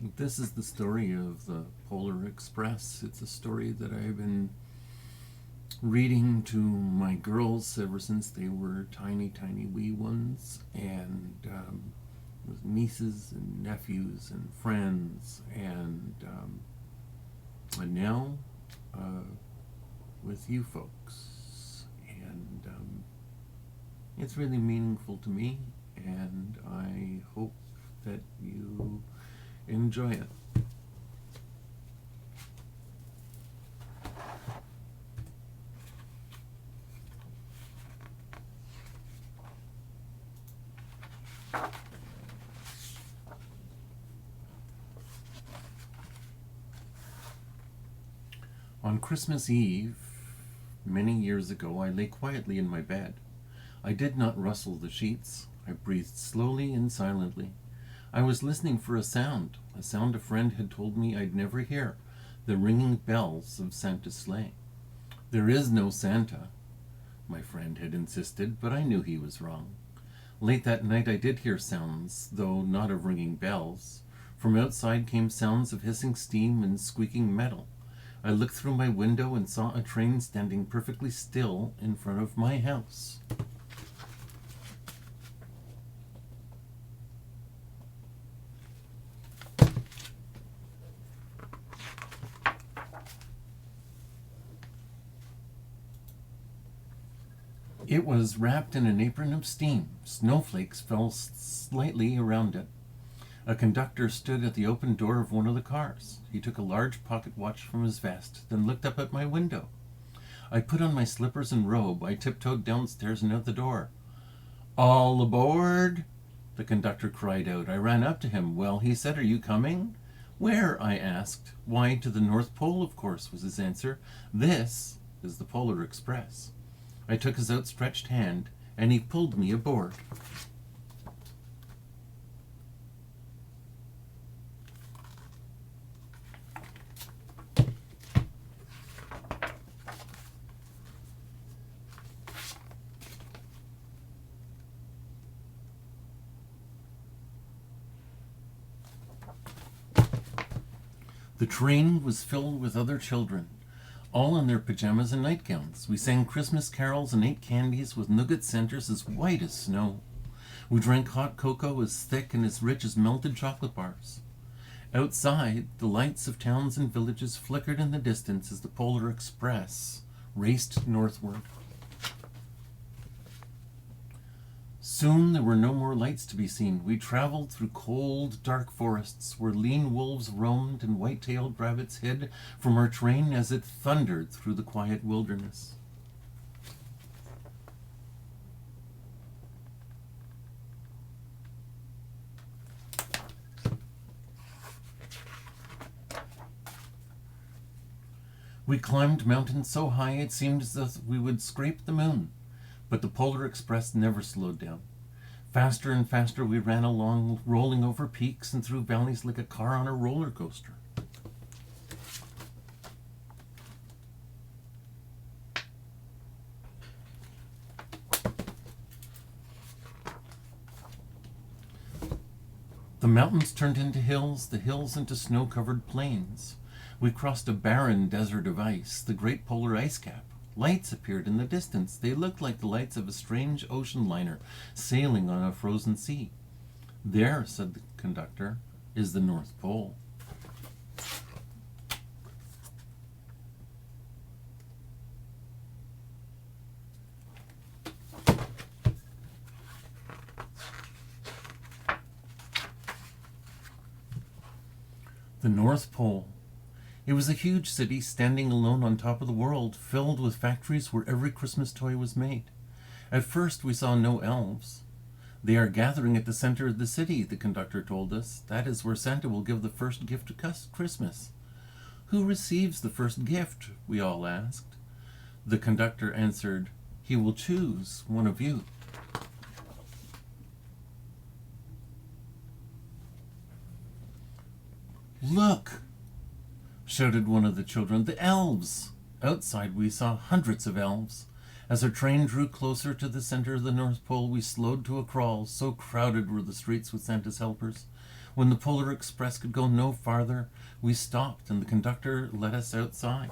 This is the story of the Polar Express. It's a story that I've been reading to my girls ever since they were tiny, tiny wee ones, and with nieces and nephews and friends, and now uh, with you folks. And it's really meaningful to me, and I hope that you enjoy it. On Christmas Eve, many years ago, I lay quietly in my bed. I did not rustle the sheets. I breathed slowly and silently. I was listening for a sound a friend had told me I'd never hear, the ringing bells of Santa's sleigh. There is no Santa, my friend had insisted, but I knew he was wrong. Late that night I did hear sounds, though not of ringing bells. From outside came sounds of hissing steam and squeaking metal. I looked through my window and saw a train standing perfectly still in front of my house. It was wrapped in an apron of steam. Snowflakes fell slightly around it. A conductor stood at the open door of one of the cars. He took a large pocket watch from his vest, then looked up at my window. I put on my slippers and robe. I tiptoed downstairs and out the door. "All aboard!" the conductor cried out. I ran up to him. "Well," he said, "are you coming?" "Where?" I asked. "Why, to the North Pole, of course," was his answer. "This is the Polar Express." I took his outstretched hand, and he pulled me aboard. The train was filled with other children, all in their pajamas and nightgowns. We sang Christmas carols and ate candies with nougat centers as white as snow. We drank hot cocoa as thick and as rich as melted chocolate bars. Outside, the lights of towns and villages flickered in the distance as the Polar Express raced northward. Soon there were no more lights to be seen. We traveled through cold, dark forests where lean wolves roamed and white-tailed rabbits hid from our train as it thundered through the quiet wilderness. We climbed mountains so high it seemed as if we would scrape the moon. But the Polar Express never slowed down. Faster and faster we ran along, rolling over peaks and through valleys like a car on a roller coaster. The mountains turned into hills, the hills into snow-covered plains. We crossed a barren desert of ice, the great polar ice cap. Lights appeared in the distance. They looked like the lights of a strange ocean liner sailing on a frozen sea. "There," said the conductor, "is the North Pole." The North Pole. It was a huge city standing alone on top of the world, filled with factories where every Christmas toy was made. At first we saw no elves. "They are gathering at the center of the city," the conductor told us. "That is where Santa will give the first gift to Christmas." "Who receives the first gift?" we all asked. The conductor answered, "He will choose one of you." "Look!" shouted one of the children. "The elves!" Outside we saw hundreds of elves. As our train drew closer to the center of the North Pole, we slowed to a crawl, so crowded were the streets with Santa's helpers. When the Polar Express could go no farther, we stopped and the conductor let us outside.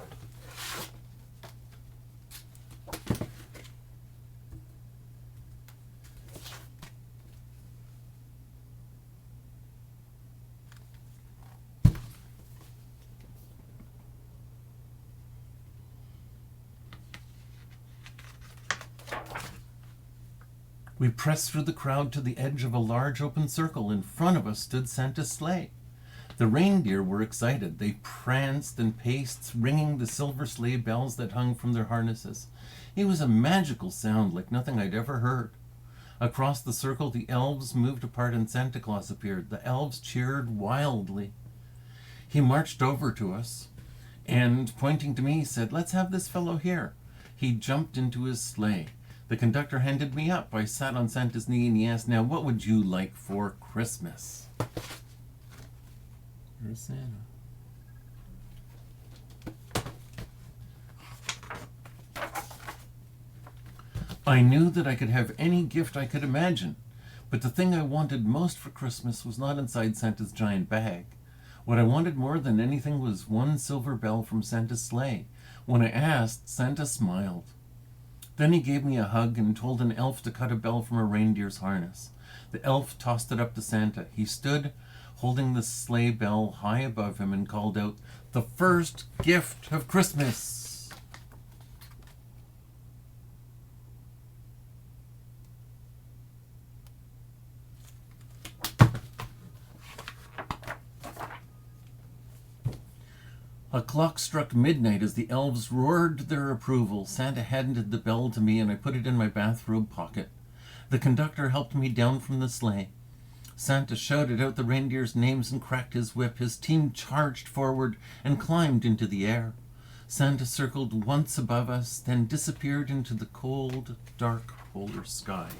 We pressed through the crowd to the edge of a large open circle. In front of us stood Santa's sleigh. The reindeer were excited. They pranced and paced, ringing the silver sleigh bells that hung from their harnesses. It was a magical sound like nothing I'd ever heard. Across the circle, the elves moved apart and Santa Claus appeared. The elves cheered wildly. He marched over to us and, pointing to me, said, "Let's have this fellow here." He jumped into his sleigh. The conductor handed me up. I sat on Santa's knee and he asked, "Now, what would you like for Christmas?" Here's Santa. I knew that I could have any gift I could imagine, but the thing I wanted most for Christmas was not inside Santa's giant bag. What I wanted more than anything was one silver bell from Santa's sleigh. When I asked, Santa smiled. Then he gave me a hug and told an elf to cut a bell from a reindeer's harness. The elf tossed it up to Santa. He stood, holding the sleigh bell high above him, and called out, "The first gift of Christmas!" A clock struck midnight as the elves roared their approval. Santa handed the bell to me and I put it in my bathrobe pocket. The conductor helped me down from the sleigh. Santa shouted out the reindeers' names and cracked his whip. His team charged forward and climbed into the air. Santa circled once above us, then disappeared into the cold, dark polar sky.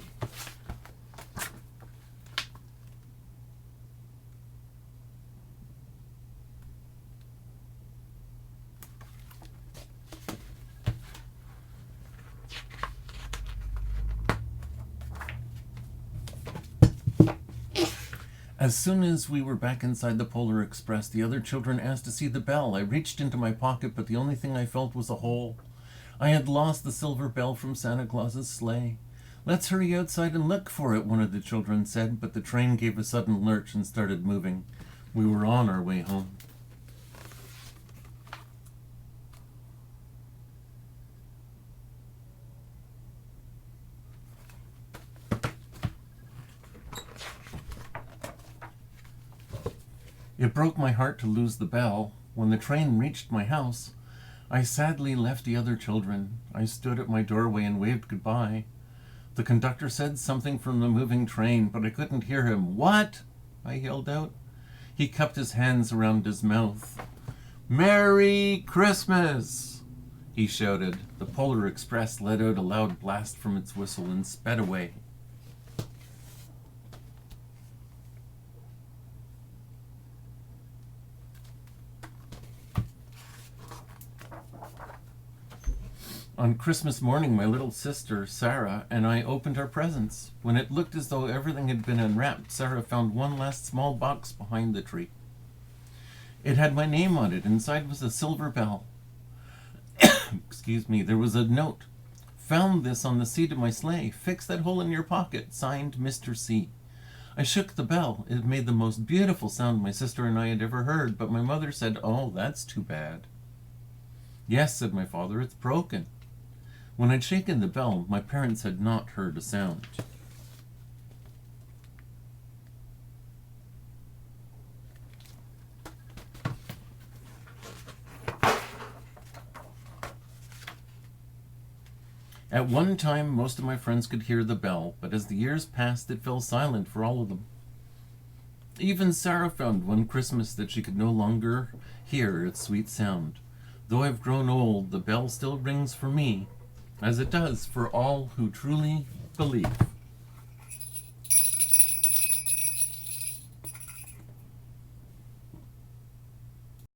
As soon as we were back inside the Polar Express, the other children asked to see the bell. I reached into my pocket, but the only thing I felt was a hole. I had lost the silver bell from Santa Claus's sleigh. "Let's hurry outside and look for it," one of the children said, but the train gave a sudden lurch and started moving. We were on our way home. It broke my heart to lose the bell. When the train reached my house, I sadly left the other children. I stood at my doorway and waved goodbye. The conductor said something from the moving train, but I couldn't hear him. "What?" I yelled out. He cupped his hands around his mouth. "Merry Christmas!" he shouted. The Polar Express let out a loud blast from its whistle and sped away. On Christmas morning, my little sister, Sarah, and I opened our presents. When it looked as though everything had been unwrapped, Sarah found one last small box behind the tree. It had my name on it. Inside was a silver bell. Excuse me. There was a note. "Found this on the seat of my sleigh. Fix that hole in your pocket. Signed, Mr. C." I shook the bell. It made the most beautiful sound my sister and I had ever heard, but my mother said, "Oh, that's too bad." "Yes," said my father, "it's broken." When I'd shaken the bell, my parents had not heard a sound. At one time, most of my friends could hear the bell, but as the years passed, it fell silent for all of them. Even Sarah found one Christmas that she could no longer hear its sweet sound. Though I've grown old, the bell still rings for me, as it does for all who truly believe.